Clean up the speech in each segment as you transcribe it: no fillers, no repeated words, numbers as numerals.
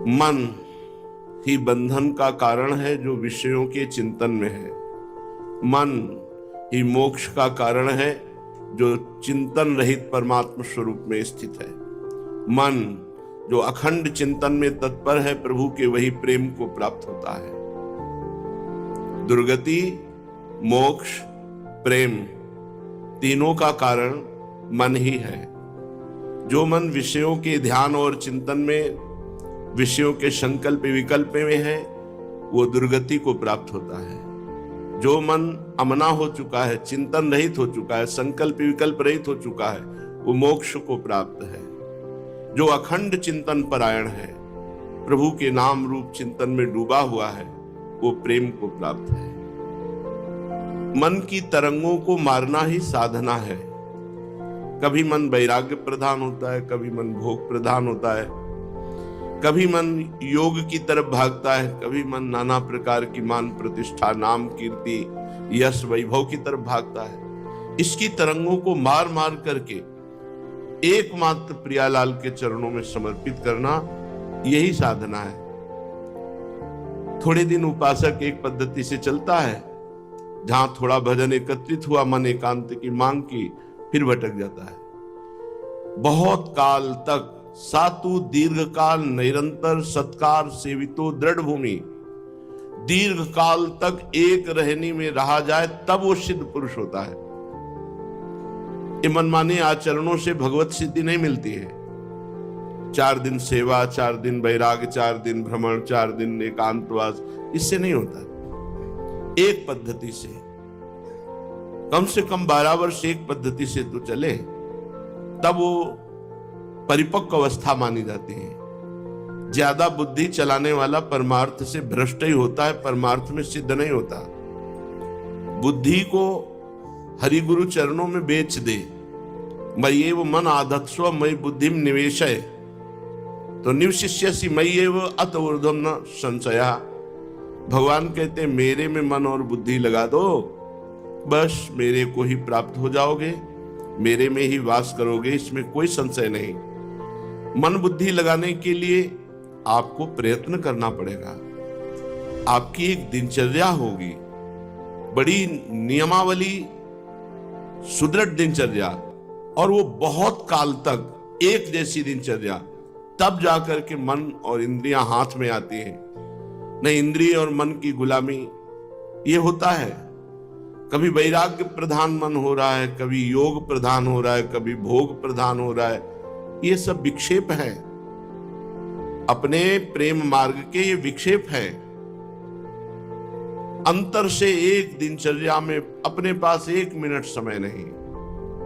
मन ही बंधन का कारण है जो विषयों के चिंतन में है। मन ही मोक्ष का कारण है जो चिंतन रहित परमात्मा स्वरूप में स्थित है। मन जो अखंड चिंतन में तत्पर है प्रभु के, वही प्रेम को प्राप्त होता है। दुर्गति, मोक्ष, प्रेम तीनों का कारण मन ही है। जो मन विषयों के ध्यान और चिंतन में, विषयों के संकल्प विकल्प में है, वो दुर्गति को प्राप्त होता है। जो मन अमना हो चुका है, चिंतन रहित हो चुका है, संकल्प विकल्प रहित हो चुका है, वो मोक्ष को प्राप्त है। जो अखंड चिंतन परायण है, प्रभु के नाम रूप चिंतन में डूबा हुआ है, वो प्रेम को प्राप्त है। मन की तरंगों को मारना ही साधना है। कभी मन वैराग्य प्रधान होता है, कभी मन भोग प्रधान होता है, कभी मन योग की तरफ भागता है, कभी मन नाना प्रकार की मान प्रतिष्ठा, नाम कीर्ति, यश वैभव की तरफ भागता है। इसकी तरंगों को मार मार करके एकमात्र प्रियालाल के चरणों में समर्पित करना, यही साधना है। थोड़े दिन उपासक एक पद्धति से चलता है, जहां थोड़ा भजन एकत्रित हुआ, मन एकांत की मांग की, फिर भटक जाता है। बहुत काल तक सातु दीर्घ काल निरंतर सत्कार सेवितो दृढ़ भूमि, दीर्घ काल तक एक रहनी में रहा जाए तब वो सिद्ध पुरुष होता है। ये मनमाने आचरणों से भगवत सिद्धि नहीं मिलती है। 4 दिन सेवा, 4 दिन वैराग्य, 4 दिन भ्रमण, 4 दिन एकांतवास, इससे नहीं होता। एक पद्धति से, कम से कम 12 वर्ष एक पद्धति से तो चले, तब वो परिपक्व अवस्था मानी जाती है। ज्यादा बुद्धि चलाने वाला परमार्थ से भ्रष्ट ही होता है, परमार्थ में सिद्ध नहीं होता। बुद्धि को हरि गुरु चरणों में बेच दे, मय्येव मन आधत्स्व मयि बुद्धिम निवेशय, तो निवशिष्यसि मय्येव अत ऊर्ध्वं न संशयः। भगवान कहते मेरे में मन और बुद्धि लगा दो, बस मेरे को ही प्राप्त हो जाओगे, मेरे में ही वास करोगे, इसमें कोई संशय नहीं। मन बुद्धि लगाने के लिए आपको प्रयत्न करना पड़ेगा। आपकी एक दिनचर्या होगी, बड़ी नियमावली, सुदृढ़ दिनचर्या, और वो बहुत काल तक एक जैसी दिनचर्या, तब जाकर के मन और इंद्रियां हाथ में आती हैं। नहीं इंद्रिय और मन की गुलामी ये होता है। कभी वैराग्य प्रधान मन हो रहा है, कभी योग प्रधान हो रहा है, कभी भोग प्रधान हो रहा है। ये सब विक्षेप है, अपने प्रेम मार्ग के ये विक्षेप है। अंतर से एक दिनचर्या में अपने पास 1 मिनट समय नहीं।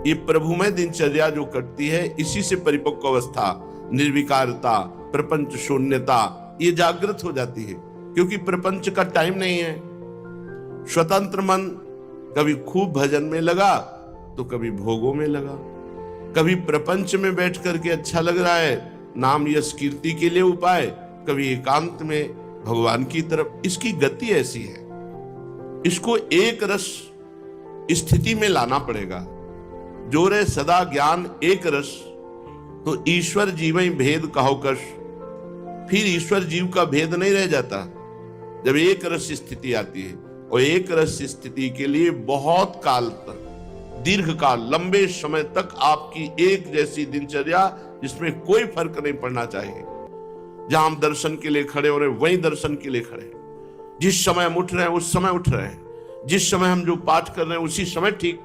ये प्रभुमय दिनचर्या जो कटती है, इसी से परिपक्व अवस्था, निर्विकारता, प्रपंच शून्यता, ये जागृत हो जाती है। क्योंकि प्रपंच का टाइम नहीं है। स्वतंत्र मन कभी खूब भजन में लगा तो कभी भोगों में लगा, कभी प्रपंच में बैठ करके अच्छा लग रहा है, नाम यश कीर्ति के लिए उपाय, कभी एकांत में भगवान की तरफ। इसकी गति ऐसी है, इसको एक रस स्थिति में लाना पड़ेगा। जो रे सदा ज्ञान एक रस, तो ईश्वर जीव भेद कहो कश। फिर ईश्वर जीव का भेद नहीं रह जाता जब एक रस स्थिति आती है। और एक रस स्थिति के लिए बहुत काल तक, दीर्घ काल, लंबे समय तक आपकी एक जैसी दिनचर्या, जिसमें कोई फर्क नहीं पड़ना चाहिए। जहां हम दर्शन के लिए खड़े हो रहे हैं, वहीं दर्शन के लिए खड़े हैं। जिस समय हम उठ रहे हैं उस समय उठ रहे हैं। जिस समय हम जो पाठ कर रहे हैं उसी समय ठीक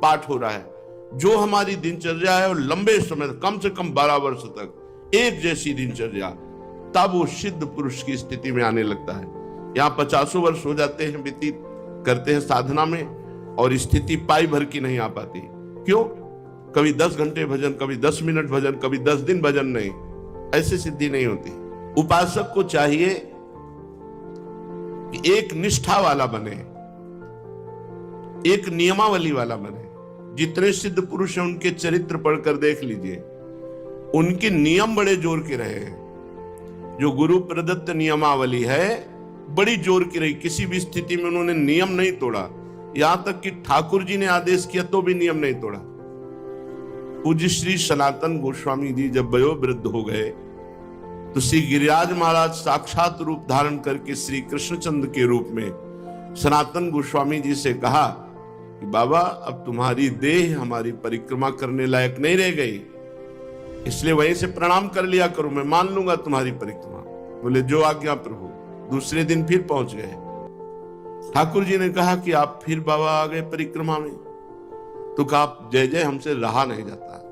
पाठ हो रहा है। जो हमारी दिनचर्या है, और लंबे समय, कम से कम 12 वर्ष तक एक जैसी दिनचर्या, तब वो सिद्ध पुरुष की स्थिति में आने लगता है। यहाँ 50 वर्ष हो जाते हैं, व्यतीत करते हैं साधना में, और स्थिति पाई भर की नहीं आ पाती। क्यों? कभी 10 घंटे भजन, कभी 10 मिनट भजन, कभी 10 दिन भजन नहीं, ऐसे सिद्धि नहीं होती। उपासक को चाहिए कि एक निष्ठा वाला बने, एक नियमावली वाला बने। जितने सिद्ध पुरुष हैं उनके चरित्र पढ़कर देख लीजिए, उनके नियम बड़े जोर के रहे हैं। जो गुरु प्रदत्त नियमावली है, बड़ी जोर की रही। किसी भी स्थिति में उन्होंने नियम नहीं तोड़ा। यहां तक कि ठाकुर जी ने आदेश किया तो भी नियम नहीं तोड़ा। पूज्य श्री सनातन गोस्वामी जी जब वयोवृद्ध हो गए तो श्री गिरिराज महाराज साक्षात रूप धारण करके श्री कृष्णचंद्र के रूप में सनातन गोस्वामी जी से कहा कि बाबा अब तुम्हारी देह हमारी परिक्रमा करने लायक नहीं रह गई, इसलिए वहीं से प्रणाम कर लिया करो, मैं मान लूंगा तुम्हारी परिक्रमा। बोले जो आज्ञा प्रभु। दूसरे दिन फिर पहुंच गए। ठाकुर जी ने कहा कि आप फिर बाबा आ गए परिक्रमा में। तो कहा जय जय हमसे रहा नहीं जाता,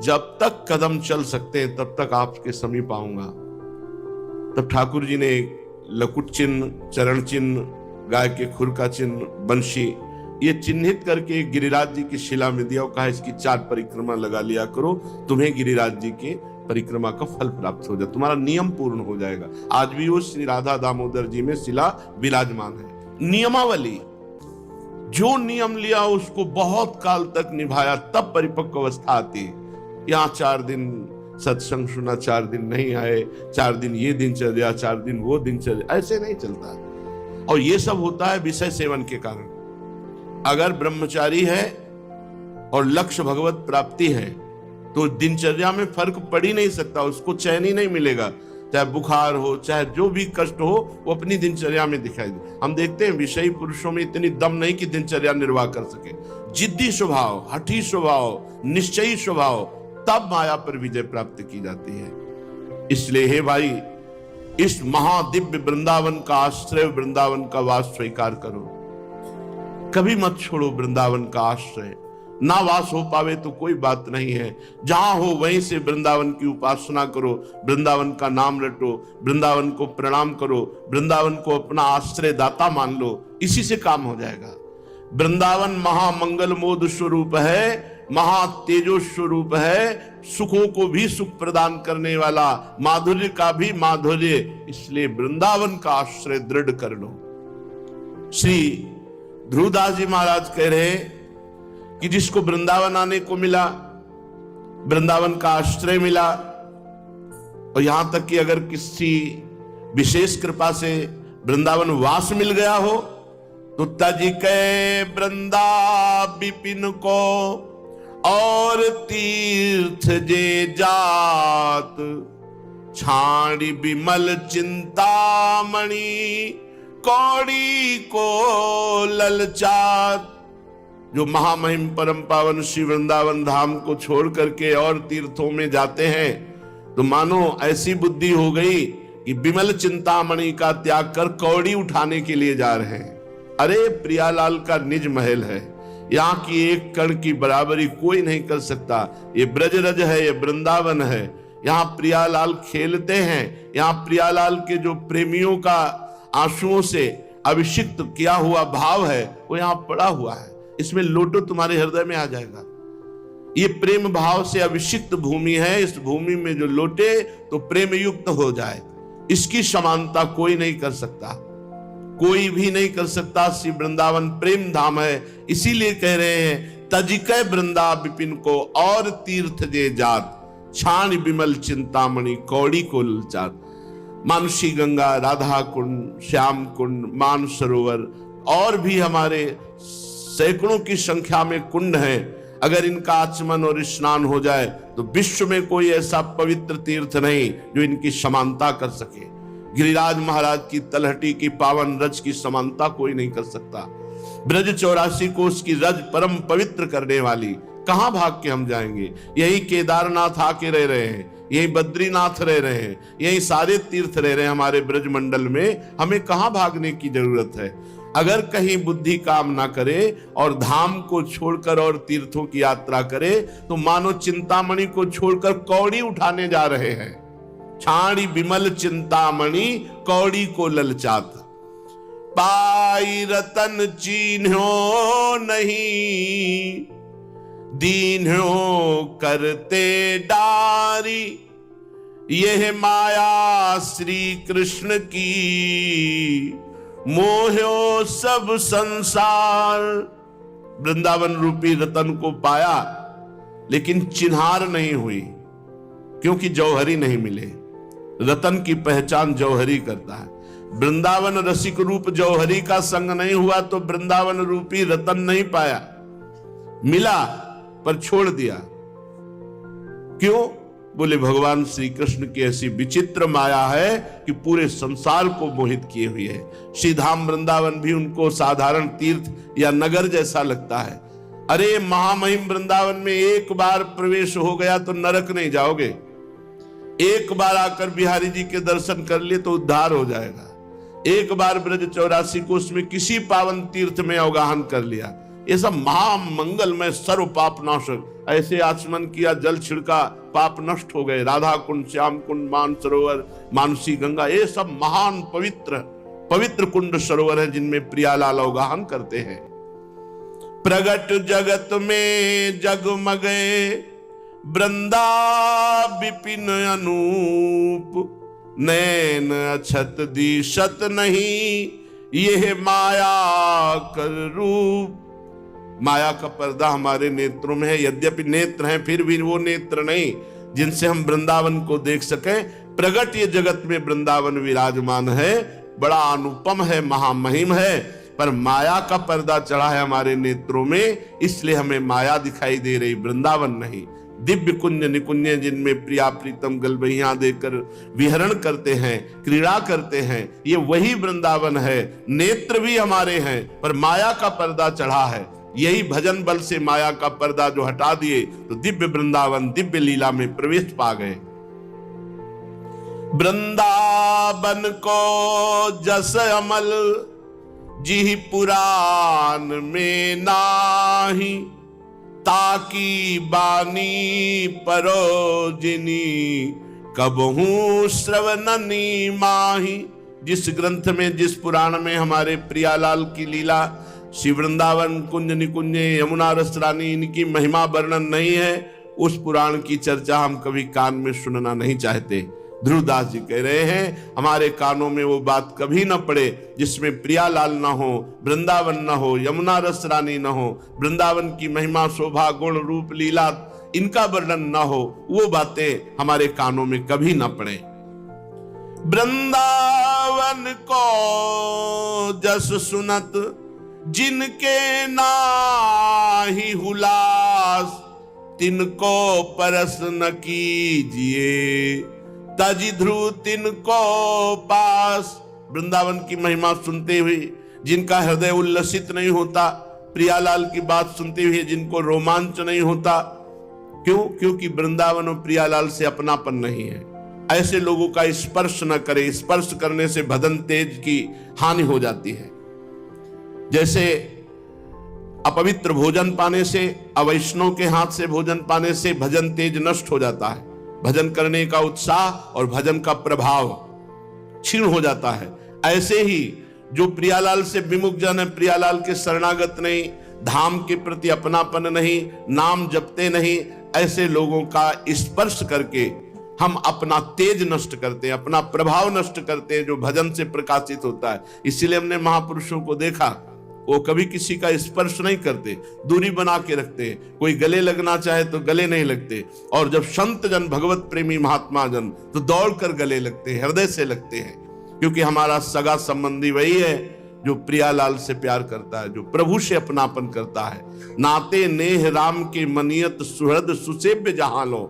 जब तक कदम चल सकते हैं तब तक आपके समीप आऊंगा। तब ठाकुर जी ने लकुट चिन्ह, चरण चिन्ह, गाय के खुर का चिन्ह, बंशी, ये चिन्हित करके गिरिराज जी की शिला में दिया और कहा इसकी 4 परिक्रमा लगा लिया करो, तुम्हें गिरिराज जी के परिक्रमा का फल प्राप्त हो जाए, तुम्हारा नियम पूर्ण हो जाएगा। आज भी वो श्री राधा दामोदर जी में शिला विराजमान है। नियमावली, जो नियम लिया उसको बहुत काल तक निभाया, तब परिपक्व अवस्था आती। यहाँ 4 दिन सत्संग सुना, 4 दिन नहीं आए, 4 दिन ये दिनचर्या, 4 दिन वो दिनचर्या, ऐसे नहीं चलता। और ये सब होता है विषय सेवन के कारण। अगर ब्रह्मचारी है और लक्ष्य भगवत प्राप्ति है तो दिनचर्या में फर्क पड़ ही नहीं सकता, उसको चैन ही नहीं मिलेगा। चाहे बुखार हो, चाहे जो भी कष्ट हो, वो अपनी दिनचर्या में दिखाई दे। हम देखते हैं विषयी पुरुषों में इतनी दम नहीं कि दिनचर्या निर्वाह कर सके। जिद्दी स्वभाव, हठी स्वभाव, निश्चयी स्वभाव, तब माया पर विजय प्राप्त की जाती है। इसलिए हे भाई, इस महादिव्य वृंदावन का आश्रय, वृंदावन का वास स्वीकार करो। कभी मत छोड़ो वृंदावन का आश्रय। ना वास हो पावे तो कोई बात नहीं है, जहां हो वहीं से वृंदावन की उपासना करो, वृंदावन का नाम रटो, वृंदावन को प्रणाम करो, वृंदावन को अपना आश्रय दाता मान लो, इसी से काम हो जाएगा। वृंदावन महामंगल मोद स्वरूप है, महातेजो स्वरूप है, सुखों को भी सुख प्रदान करने वाला, माधुर्य का भी माधुर्य। इसलिए वृंदावन का आश्रय दृढ़ कर लो। श्री ध्रुवदास जी महाराज कह रहे कि जिसको वृंदावन आने को मिला, वृंदावन का आश्रय मिला, और यहां तक कि अगर किसी विशेष कृपा से वृंदावन वास मिल गया हो, तो तज के वृंदा विपिन को और तीर्थ जे जात, छाड़ी विमल चिंतामणि कौड़ी को ललचात। जो महामहिम परम पावन श्री वृंदावन धाम को छोड़ करके और तीर्थों में जाते हैं, तो मानो ऐसी बुद्धि हो गई कि विमल चिंतामणि का त्याग कर कौड़ी उठाने के लिए जा रहे हैं। अरे प्रियालाल का निज महल है, यहाँ की एक कण की बराबरी कोई नहीं कर सकता। ये ब्रजरज है, ये वृंदावन है, यहाँ प्रियालाल खेलते हैं। यहाँ प्रियालाल के जो प्रेमियों का आंसुओं से अभिषिक्त किया हुआ भाव है, वो यहाँ पड़ा हुआ है। इसमें लोटो तुम्हारे हृदय में आ जाएगा। ये प्रेम भाव से अभिषिक्त भूमि है। इस भूमि में जो लोटे तो प्रेम युक्त हो जाए। इसकी समानता कोई नहीं कर सकता, कोई भी नहीं कर सकता। श्री वृंदावन प्रेम धाम है। इसीलिए कह रहे हैं तजिकै वृंदा विपिन को और तीर्थ जे जात, छान विमल चिंतामणि कौड़ी को ललचात। मानसी गंगा, राधा कुंड, श्याम कुंड, मान सरोवर और भी हमारे सैकड़ों की संख्या में कुंड हैं। अगर इनका आचमन और स्नान हो जाए तो विश्व में कोई ऐसा पवित्र तीर्थ नहीं जो इनकी समानता कर सके। गिरिराज महाराज की तलहटी की पावन रज की समानता कोई नहीं कर सकता। ब्रज 84 कोस की रज परम पवित्र करने वाली, कहां भाग के हम जाएंगे? यही केदारनाथ आके रह रहे हैं, यही बद्रीनाथ रह रहे हैं, यही सारे तीर्थ रह रहे हैं हमारे ब्रज मंडल में। हमें कहां भागने की जरूरत है? अगर कहीं बुद्धि काम ना करे और धाम को छोड़कर और तीर्थों की यात्रा करे, तो मानो चिंतामणि को छोड़कर कौड़ी उठाने जा रहे हैं। छाड़ी विमल चिंतामणि कौड़ी को ललचात। पाई रतन चीन्हो नहीं, दीन्हो करते डारी, यह माया श्री कृष्ण की, मोह्यो सब संसार। वृंदावन रूपी रतन को पाया लेकिन चिन्हार नहीं हुई, क्योंकि जौहरी नहीं मिले। रतन की पहचान जौहरी करता है। वृंदावन रसिक रूप जौहरी का संग नहीं हुआ तो वृंदावन रूपी रतन नहीं पाया। मिला पर छोड़ दिया। क्यों? बोले भगवान श्री कृष्ण की ऐसी विचित्र माया है कि पूरे संसार को मोहित किए हुए है। श्री धाम वृंदावन भी उनको साधारण तीर्थ या नगर जैसा लगता है। अरे महामहिम वृंदावन में एक बार प्रवेश हो गया तो नरक नहीं जाओगे, एक बार आकर बिहारी जी के दर्शन कर लिए तो उद्धार हो जाएगा। एक बार ब्रज 84 को उसमें किसी पावन तीर्थ में अवगाहन कर लिया, ये सब महामंगलमय सर्व पाप नाशक, ऐसे आचमन किया, जल छिड़का, पाप नष्ट हो गए। राधा कुंड, श्याम कुंड, मानसरोवर, मानसी गंगा, ये सब महान पवित्र कुंड सरोवर है जिनमें प्रियालाल अवगाहन करते हैं। प्रगट जगत में जगमगे वृंदा विपिन अनूप, नैन अछत दिशत नहीं यह माया कर रूप। माया का पर्दा हमारे नेत्रों में है, यद्यपि नेत्र हैं फिर भी वो नेत्र नहीं जिनसे हम वृंदावन को देख सकें। प्रगट ये जगत में वृंदावन विराजमान है, बड़ा अनुपम है, महामहिम है, पर माया का पर्दा चढ़ा है हमारे नेत्रों में, इसलिए हमें माया दिखाई दे रही, वृंदावन नहीं। दिव्य कुंज निकुंज जिनमें प्रिया प्रीतम गलबहियां देकर विहरण करते हैं, क्रीड़ा करते हैं, ये वही वृंदावन है। नेत्र भी हमारे हैं पर माया का पर्दा चढ़ा है। यही भजन बल से माया का पर्दा जो हटा दिए तो दिव्य वृंदावन, दिव्य लीला में प्रवेश पा गए। वृंदावन को जस अमल जी पुराण में नाही, ताकी बानी परोजिनी कबहू श्रवणनी माही। जिस ग्रंथ में, जिस पुराण में हमारे प्रियालाल की लीला, श्री वृंदावन कुंज निकुंज यमुना रस रानी, इनकी महिमा वर्णन नहीं है, उस पुराण की चर्चा हम कभी कान में सुनना नहीं चाहते। ध्रुवदास जी कह रहे हैं हमारे कानों में वो बात कभी न पड़े जिसमें प्रियालाल न हो, वृंदावन न हो, यमुना रस रानी न हो, वृंदावन की महिमा, शोभा, गुण, रूप, लीला, इनका वर्णन न हो, वो बातें हमारे कानों में कभी न पड़े। वृंदावन को जस सुनत जिनके नाहि हुलास, तिनको परस न कीजिए तजी ध्रुव तिनको पास। वृंदावन की महिमा सुनते हुए जिनका हृदय उल्लसित नहीं होता, प्रियालाल की बात सुनते हुए जिनको रोमांच नहीं होता, क्यों? क्योंकि वृंदावन और प्रियालाल से अपनापन नहीं है। ऐसे लोगों का स्पर्श न करे, स्पर्श करने से भजन तेज की हानि हो जाती है। जैसे अपवित्र भोजन पाने से, अवैष्णव के हाथ से भोजन पाने से भजन तेज नष्ट हो जाता है, भजन करने का उत्साह और भजन का प्रभाव क्षीण हो जाता है। ऐसे ही जो प्रियालाल से विमुख जन है, प्रियालाल के शरणागत नहीं, धाम के प्रति अपनापन नहीं, नाम जपते नहीं, ऐसे लोगों का स्पर्श करके हम अपना तेज नष्ट करते हैं, अपना प्रभाव नष्ट करते हैं जो भजन से प्रकाशित होता है। इसीलिए हमने महापुरुषों को देखा, वो कभी किसी का स्पर्श नहीं करते, दूरी बना के रखते हैं। कोई गले लगना चाहे तो गले नहीं लगते, और जब संत जन, भगवत प्रेमी महात्मा जन, तो दौड़ कर गले लगते हैं, हृदय से लगते हैं, क्योंकि हमारा सगा संबंधी वही है जो प्रियालाल से प्यार करता है, जो प्रभु से अपनापन करता है। नाते नेह राम के मनियत सुहृद सुसेव्य जहां लो।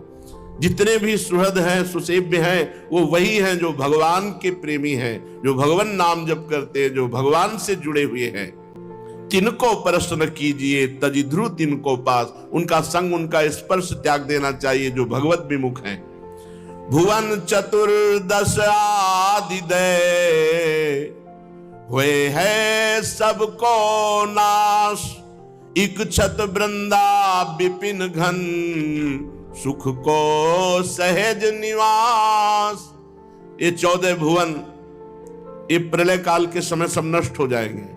जितने भी सुहृद हैं, सुसेव्य हैं, वो वही हैं जो भगवान के प्रेमी हैं, जो भगवान नाम जप करते हैं, जो भगवान से जुड़े हुए हैं। तिनको प्रश्न कीजिए तजी ध्रुव तिनको पास, उनका संग, उनका स्पर्श त्याग देना चाहिए जो भगवत विमुख हैं। भुवन चतुर्दश आदिदय हुए है सबको नाश, इक्षत वृंदा विपिन घन सुख को सहज निवास। ये 14 भुवन ये प्रलय काल के समय सब नष्ट हो जाएंगे,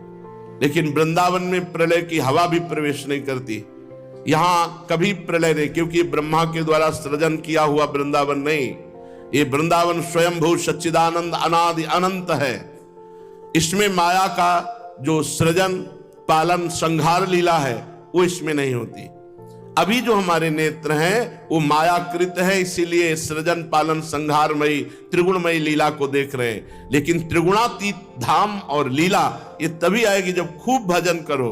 लेकिन वृंदावन में प्रलय की हवा भी प्रवेश नहीं करती। यहां कभी प्रलय नहीं, क्योंकि ब्रह्मा के द्वारा सृजन किया हुआ वृंदावन नहीं, ये वृंदावन स्वयंभू सच्चिदानंद अनादि अनंत है। इसमें माया का जो सृजन, पालन, संहार लीला है वो इसमें नहीं होती। अभी जो हमारे नेत्र हैं वो मायाकृत है, इसीलिए सृजन, पालन, संहारमयी, त्रिगुणमयी लीला को देख रहे हैं। लेकिन त्रिगुणातीत धाम और लीला ये तभी आएगी जब खूब भजन करो,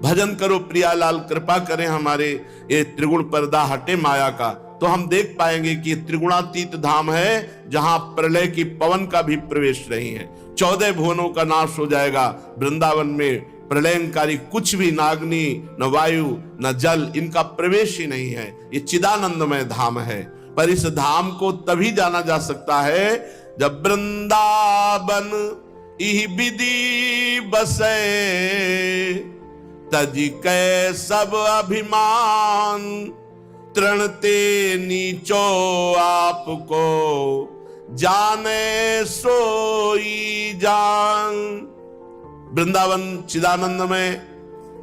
भजन करो, प्रियालाल कृपा करें, हमारे ये त्रिगुण पर्दा हटे माया का, तो हम देख पाएंगे कि त्रिगुणातीत धाम है जहां प्रलय की पवन का भी प्रवेश नहीं है। 14 भुवनों का नाश हो जाएगा। वृंदावन में प्रलयंकारी कुछ भी, नाग्नि न वायु न जल, इनका प्रवेश ही नहीं है। ये चिदानंदमय धाम है। पर इस धाम को तभी जाना जा सकता है जब वृंदावन इह विधि बसे, तजी कै सब अभिमान, तृणते नीचो आपको, जाने सोई जान। वृंदावन चिदानंद में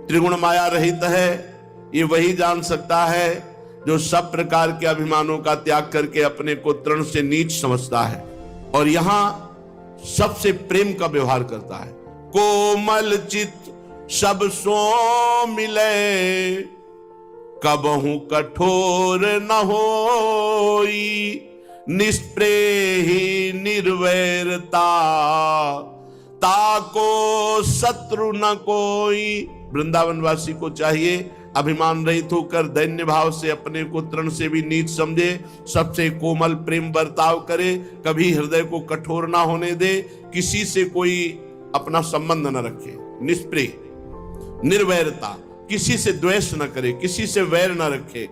त्रिगुण माया रहित है। ये वही जान सकता है जो सब प्रकार के अभिमानों का त्याग करके अपने को तृण से नीच समझता है और यहां सबसे प्रेम का व्यवहार करता है। कोमल चित सब सो मिले, कबहू कठोर न होई, निष्प्रेही निर्वैरता, ताको शत्रु न कोई। वृंदावन वासी को चाहिए अभिमान रहित होकर दैन्य भाव से अपने को तृण से भी नीच समझे, सबसे कोमल प्रेम बर्ताव करे, कभी हृदय को कठोर ना होने दे, किसी से कोई अपना संबंध न रखे, निष्प्रेय, निर्वैरता, किसी से द्वेष न करे, किसी से वैर न रखे।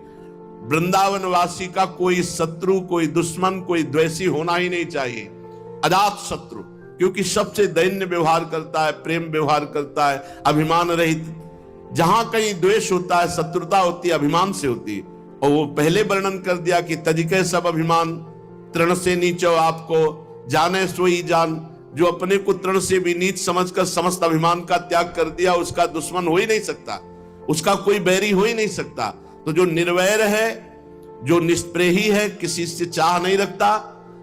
वृंदावन वासी का कोई शत्रु, कोई दुश्मन, कोई द्वेषी होना ही नहीं चाहिए, अजात शत्रु, क्योंकि सबसे दैन्य व्यवहार करता है, प्रेम व्यवहार करता है, अभिमान रहित। जहां कहीं द्वेष होता है, शत्रुता होती है, अभिमान से होती है। और वो पहले वर्णन कर दिया कि तजिके सब अभिमान, तृण से नीचो आपको, जाने सोई जान। जो अपने को तृण से भी नीच समझकर समस्त अभिमान का त्याग कर दिया, उसका दुश्मन हो ही नहीं सकता, उसका कोई बैरी हो ही नहीं सकता। तो जो निर्वैर है, जो निष्प्रेही है, किसी से चाह नहीं रखता,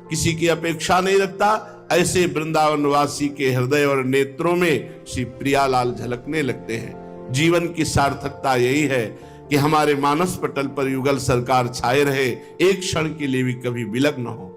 किसी की अपेक्षा नहीं रखता, ऐसे वृंदावन वासी के हृदय और नेत्रों में श्री प्रियालाल झलकने लगते हैं। जीवन की सार्थकता यही है कि हमारे मानस पटल पर युगल सरकार छाए रहे, एक क्षण के लिए भी कभी विलग न हो।